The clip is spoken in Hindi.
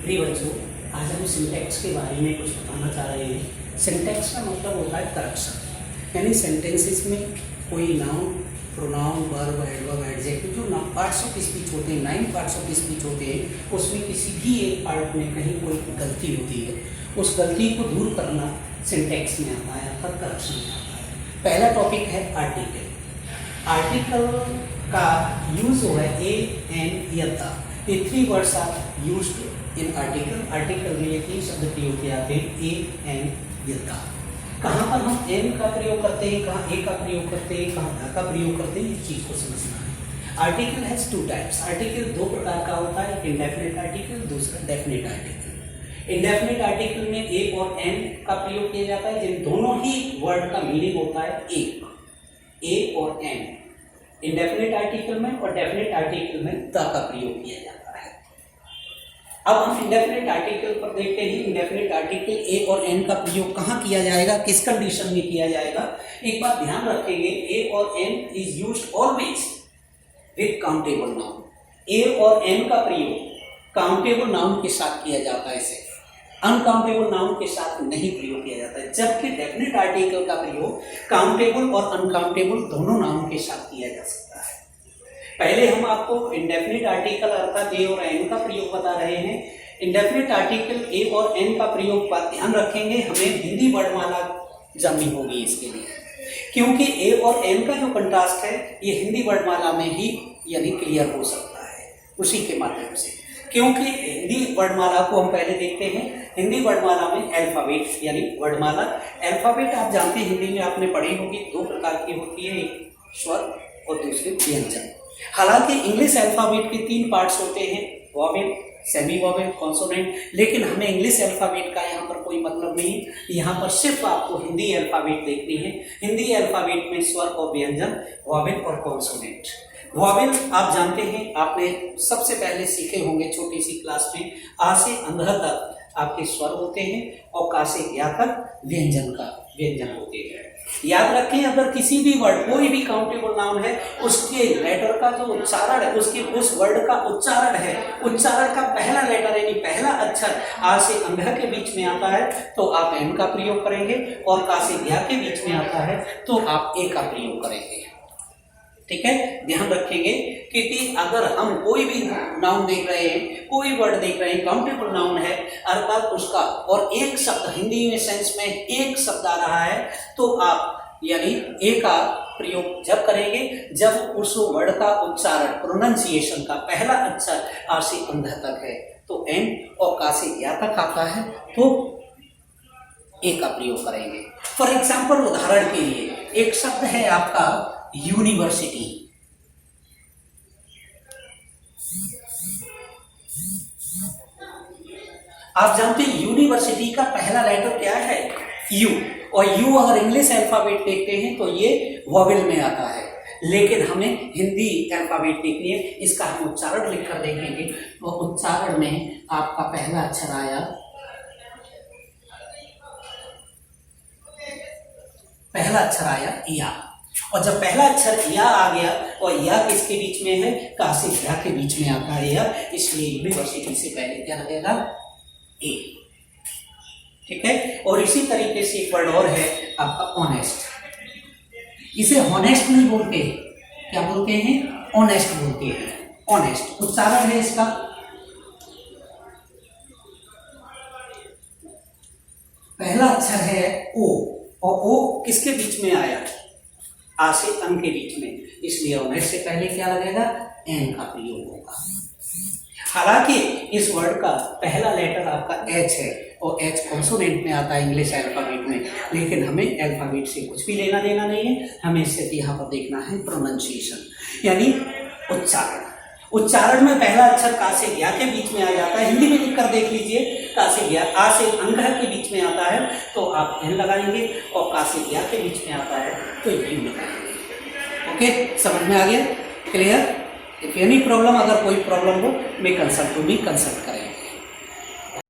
प्रिय बच्चों, आज हम सिंटैक्स के बारे में कुछ बताना चाह रहे हैं। सिंटैक्स का मतलब होता है करेक्शन, यानी सेंटेंसेस में कोई noun, pronoun, verb, adverb, adjective जो पार्ट्स ऑफ स्पीच होते हैं, 9 पार्ट्स ऑफ स्पीच होते हैं, उसमें किसी भी एक पार्ट में कहीं कोई गलती होती है, उस गलती को दूर करना सिंटैक्स में आता है, अर्थात करेक्शन में आता है। पहला टॉपिक है आर्टिकल। आर्टिकल का यूज हो है ए, एन, यथा। ये 3 words are used in article. Article में ये 3 शब्द प्रयोग किए जाते हैं, ए, एन, यथा। कहाँ पर हम एन का प्रयोग करते हैं, कहाँ ए का प्रयोग करते हैं, कहाँ द का प्रयोग करते हैं, इस चीज को समझना है। Article has 2 types. आर्टिकल 2 प्रकार का होता है, इंडेफिनिट आर्टिकल, दूसरा डेफिनिट आर्टिकल। इंडेफिनिट आर्टिकल में ए और एन का प्रयोग किया जाता है, जिन दोनों ही वर्ड का मीनिंग होता है एक, ए और एन। इंडेफिनिट आर्टिकल में और डेफिनिट आर्टिकल में द का प्रयोग किया जाता है। अब हम इंडेफिनिट आर्टिकल पर देखते हैं। इंडेफिनिट आर्टिकल ए और एन का प्रयोग कहाँ किया जाएगा, किस कंडीशन में किया जाएगा। एक बात ध्यान रखेंगे, ए और an is used always with countable noun. A और एन का प्रयोग काउंटेबल नाउन के साथ किया जाता है, सिर्फ अनकाउंटेबल नाउन के साथ नहीं प्रयोग किया जाता है। जबकि डेफिनिट आर्टिकल का प्रयोग काउंटेबल और अनकाउंटेबल दोनों नाउन के साथ किया जा सकता है। पहले हम आपको इंडेफिनिट आर्टिकल अर्थात ए और एन का प्रयोग बता रहे हैं। इंडेफिनिट आर्टिकल ए और एन का प्रयोग पर ध्यान रखेंगे, हमें हिंदी वर्णमाला जाननी होगी इसके लिए, क्योंकि ए और एन का जो कंट्रास्ट है ये हिंदी वर्णमाला में ही यानी क्लियर हो सकता है उसी के माध्यम से। क्योंकि हिंदी वर्णमाला को हम पहले देखते हैं। हिंदी वर्णमाला में अल्फाबेट यानी वर्णमाला, अल्फाबेट आप जानते हैं हिंदी में आपने पढ़ी होगी, 2 प्रकार की होती है, एक स्वर और दूसरे व्यंजन। हालांकि इंग्लिश अल्फाबेट के 3 पार्ट्स होते हैं, वॉवेल, सेमी वॉवेल, कॉन्सोनेंट, लेकिन हमें इंग्लिश अल्फाबेट का यहाँ पर कोई मतलब नहीं। यहाँ पर सिर्फ आपको हिंदी अल्फाबेट देखनी है। हिंदी अल्फाबेट में स्वर और व्यंजन, वॉवेल और कॉन्सोनेंट। वॉवेल आप जानते हैं, आपने सबसे पहले सीखे होंगे छोटी सी क्लास में, आ से अंध तक आपके स्वर होते हैं और का से या तक व्यंजन होते हैं। याद रखें, अगर किसी भी वर्ड, कोई भी काउंटेबल नाउन है, उसके लेटर का जो उच्चारण है, उसके उस वर्ड का उच्चारण है, उच्चारण का पहला लेटर यानी पहला अक्षर आ से अंध के बीच में आता है तो आप एन का प्रयोग करेंगे, और का से या के बीच में आता है तो आप ए का प्रयोग करेंगे। ठीक है, ध्यान रखेंगे कि अगर हम कोई भी नाउन देख रहे हैं, कोई वर्ड देख रहे हैं, काउंटेबल नाउन है अर्थात उसका और एक शब्द हिंदी में सेंस में एक शब्द आ रहा है, तो आप यानी ए का प्रयोग जब करेंगे जब उस वर्ड का उच्चारण, प्रोनाउंसिएशन का पहला अक्षर आ से अंध तक है तो एन, और का से या तक आता है तो ए का प्रयोग करेंगे। फॉर एग्जाम्पल, उदाहरण के लिए एक शब्द है आपका यूनिवर्सिटी। आप जानते हैं यूनिवर्सिटी का पहला लेटर क्या है, यू, और यू अगर इंग्लिश अल्फाबेट देखते हैं तो ये वॉवेल में आता है, लेकिन हमें हिंदी अल्फाबेट देखनी है। इसका हम उच्चारण लिखकर देखेंगे तो उच्चारण में आपका पहला अक्षर आया, पहला अक्षर आया या, और जब पहला अक्षर या आ गया और या किसके बीच में है, का से या के बीच में आता है या, इसलिए यूनिवर्सिटी से पहले क्या लगेगा, ए। ठीक है, और इसी तरीके से एक वर्ड और है आपका ऑनेस्ट। इसे हॉनेस्ट नहीं बोलते, क्या बोलते हैं, ऑनेस्ट बोलते हैं। ऑनेस्ट उच्चारण है इसका पहला अक्षर है ओ, और ओ किसके बीच में आया, आ से अन के बीच में, इसलिए ऑनेस्ट से पहले क्या लगेगा, एन का प्रयोग होगा। हालांकि इस वर्ड का पहला लेटर आपका एच है और एच कॉन्सोनेंट में आता है इंग्लिश अल्फाबेट में, लेकिन हमें अल्फाबेट से कुछ भी लेना देना नहीं है, हमें सिर्फ यहाँ पर देखना है प्रोनाउंसिएशन यानी उच्चारण। उच्चारण में पहला अक्षर का से या के बीच में आ जाता है, हिंदी में लिखकर देख लीजिए, का से या, आ से अंग के बीच में आता है तो आप एन लगाएंगे, और का से या के बीच में आता है तो यू लगाएंगे। ओके, समझ में आ गया, क्लियर। इफ एनी प्रॉब्लम, अगर कोई प्रॉब्लम हो, मैं कंसल्ट कर